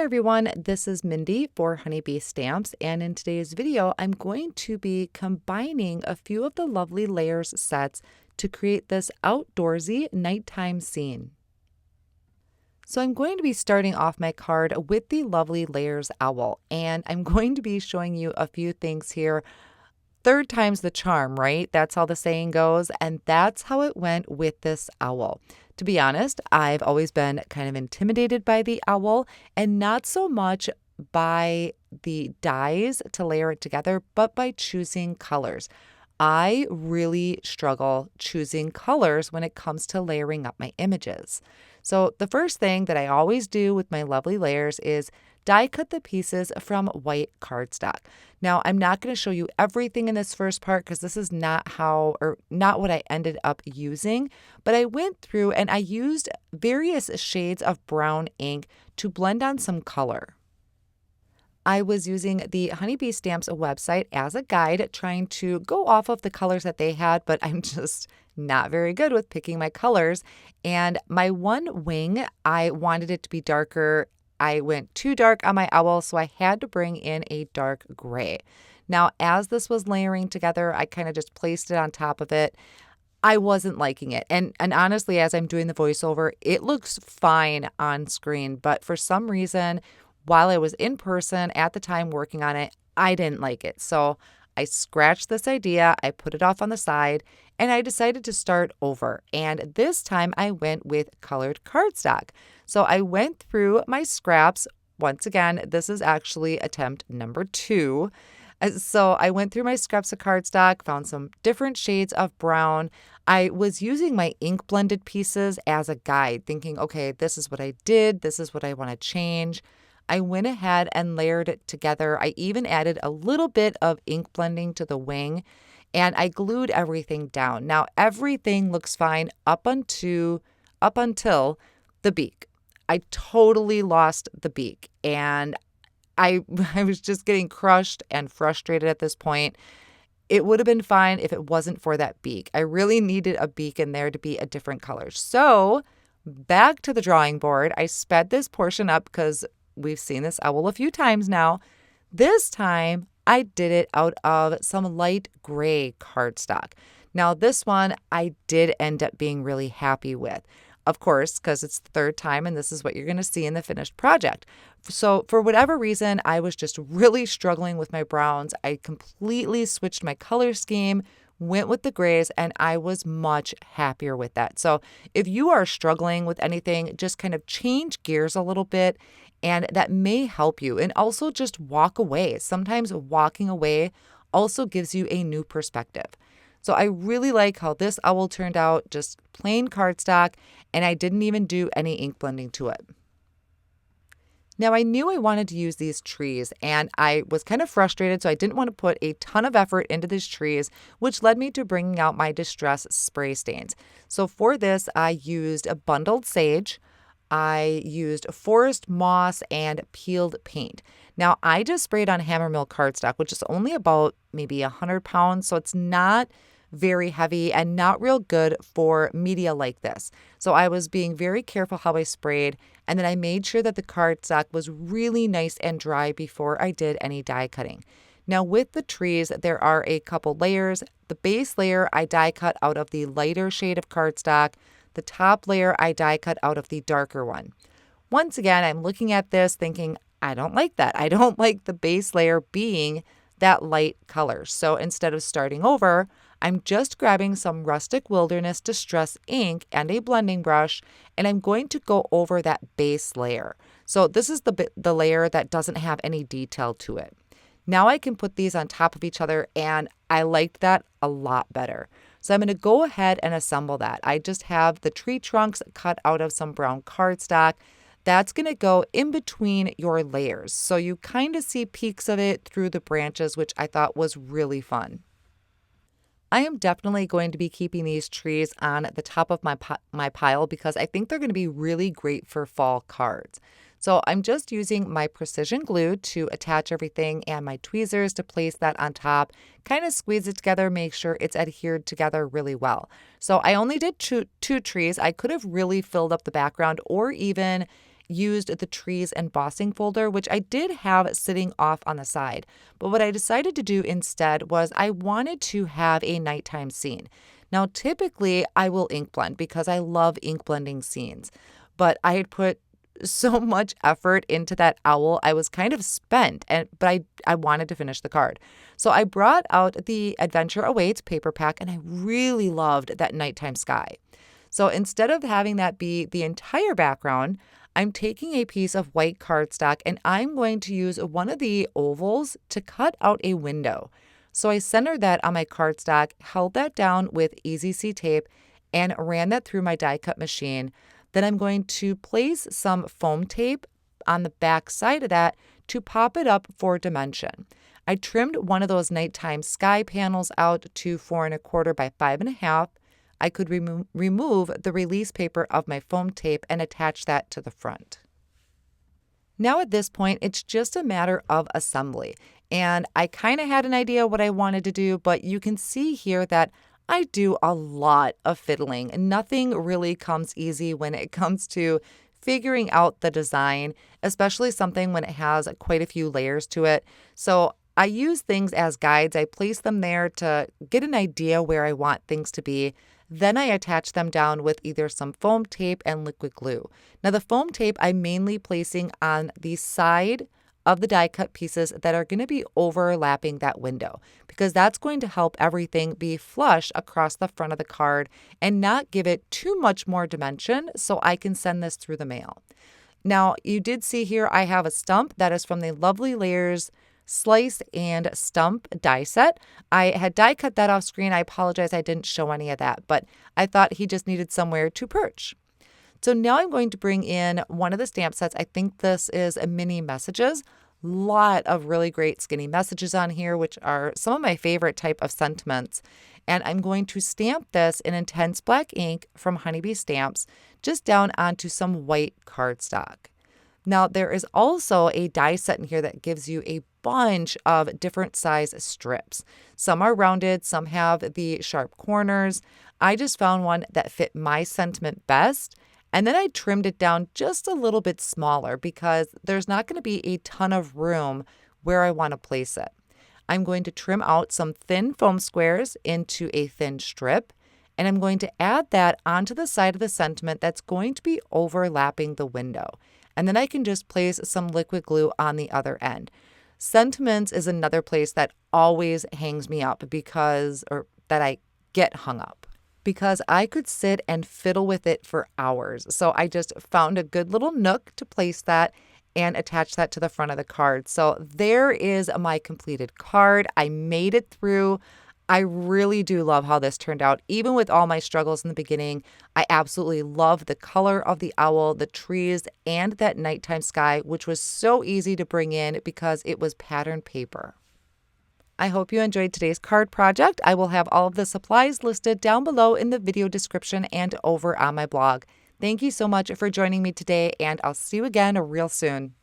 everyone, this is Mindy for Honeybee Stamps, and in today's video I'm going to be combining a few of the lovely layers sets to create this outdoorsy nighttime scene. So I'm going to be starting off my card with the lovely layers owl, and I'm going to be showing you a few things here. Third time's the charm, right? That's how the saying goes, and that's how it went with this owl. To be honest, I've always been kind of intimidated by the owl, and not so much by the dies to layer it together, but by choosing colors. I really struggle choosing colors when it comes to layering up my images. So the first thing that I always do with my lovely layers is die cut the pieces from white cardstock. Now, I'm not going to show you everything in this first part because this is not what I ended up using, but I went through and I used various shades of brown ink to blend on some color. I was using the Honeybee Stamps website as a guide, trying to go off of the colors that they had, but I'm just not very good with picking my colors. And my one wing, I wanted it to be darker. I went too dark on my owl, so I had to bring in a dark gray. Now, as this was layering together, I kind of just placed it on top of it. I wasn't liking it. And honestly, as I'm doing the voiceover, it looks fine on screen, but for some reason, while I was in person at the time working on it, I didn't like it. So I scratched this idea, I put it off on the side, and I decided to start over. And this time I went with colored cardstock. So I went through my scraps. Once again, this is actually attempt number 2. So I went through my scraps of cardstock, found some different shades of brown. I was using my ink blended pieces as a guide, thinking, okay, this is what I did. This is what I want to change. I went ahead and layered it together. I even added a little bit of ink blending to the wing, and I glued everything down. Now, everything looks fine up until the beak. I totally lost the beak, and I was just getting crushed and frustrated at this point. It would have been fine if it wasn't for that beak. I really needed a beak in there to be a different color. So back to the drawing board. I sped this portion up because we've seen this owl a few times now. This time, I did it out of some light gray cardstock. Now, this one I did end up being really happy with. Of course, because it's the third time and this is what you're going to see in the finished project. So for whatever reason, I was just really struggling with my browns. I completely switched my color scheme, went with the grays, and I was much happier with that. So if you are struggling with anything, just kind of change gears a little bit, and that may help you. And also just walk away. Sometimes walking away also gives you a new perspective. So I really like how this owl turned out, just plain cardstock, and I didn't even do any ink blending to it. Now, I knew I wanted to use these trees, and I was kind of frustrated, so I didn't want to put a ton of effort into these trees, which led me to bringing out my distress spray stains. So for this, I used a bundled sage, I used forest moss, and peeled paint. Now, I just sprayed on Hammermill cardstock, which is only about maybe 100 pounds, so it's not very heavy and not real good for media like this. So I was being very careful how I sprayed, and then I made sure that the cardstock was really nice and dry before I did any die cutting. Now, with the trees, there are a couple layers. The base layer I die cut out of the lighter shade of cardstock. The top layer I die cut out of the darker one. Once again, I'm looking at this thinking, I don't like that. I don't like the base layer being that light color. So instead of starting over, I'm just grabbing some Rustic Wilderness Distress ink and a blending brush, and I'm going to go over that base layer. So this is the layer that doesn't have any detail to it. Now I can put these on top of each other, and I liked that a lot better. So I'm going to go ahead and assemble that. I just have the tree trunks cut out of some brown cardstock. That's going to go in between your layers. So you kind of see peaks of it through the branches, which I thought was really fun. I am definitely going to be keeping these trees on the top of my pile because I think they're going to be really great for fall cards. So I'm just using my precision glue to attach everything and my tweezers to place that on top, kind of squeeze it together, make sure it's adhered together really well. So I only did two trees. I could have really filled up the background or even used the trees embossing folder, which I did have sitting off on the side. But what I decided to do instead was I wanted to have a nighttime scene. Now, typically I will ink blend because I love ink blending scenes, but I had put so much effort into that owl. I was kind of spent, but I wanted to finish the card. So I brought out the Adventure Awaits paper pack, and I really loved that nighttime sky. So instead of having that be the entire background, I'm taking a piece of white cardstock and I'm going to use one of the ovals to cut out a window. So I centered that on my cardstock, held that down with Easy C tape, and ran that through my die cut machine. Then I'm going to place some foam tape on the back side of that to pop it up for dimension. I trimmed one of those nighttime sky panels out to 4 1/4 by 5 1/2. I could remove the release paper of my foam tape and attach that to the front. Now at this point, it's just a matter of assembly. And I kind of had an idea what I wanted to do, but you can see here that I do a lot of fiddling. Nothing really comes easy when it comes to figuring out the design, especially something when it has quite a few layers to it. So I use things as guides. I place them there to get an idea where I want things to be. Then I attach them down with either some foam tape and liquid glue. Now the foam tape I'm mainly placing on the side of the die cut pieces that are going to be overlapping that window, because that's going to help everything be flush across the front of the card and not give it too much more dimension so I can send this through the mail. Now you did see here I have a stump that is from the Lovely Layers Slice and Stump die set. I had die cut that off screen. I apologize I didn't show any of that, but I thought he just needed somewhere to perch. So now I'm going to bring in one of the stamp sets. I think this is a Mini Messages. Lot of really great skinny messages on here, which are some of my favorite type of sentiments. And I'm going to stamp this in intense black ink from Honeybee Stamps just down onto some white cardstock. Now there is also a die set in here that gives you a bunch of different size strips. Some are rounded, some have the sharp corners. I just found one that fit my sentiment best. And then I trimmed it down just a little bit smaller because there's not going to be a ton of room where I want to place it. I'm going to trim out some thin foam squares into a thin strip, and I'm going to add that onto the side of the sentiment that's going to be overlapping the window. And then I can just place some liquid glue on the other end. Sentiments is another place that always hangs me up or that I get hung up, because I could sit and fiddle with it for hours. So I just found a good little nook to place that and attach that to the front of the card. So there is my completed card. I made it through. I really do love how this turned out. Even with all my struggles in the beginning, I absolutely love the color of the owl, the trees, and that nighttime sky, which was so easy to bring in because it was patterned paper. I hope you enjoyed today's card project. I will have all of the supplies listed down below in the video description and over on my blog. Thank you so much for joining me today, and I'll see you again real soon.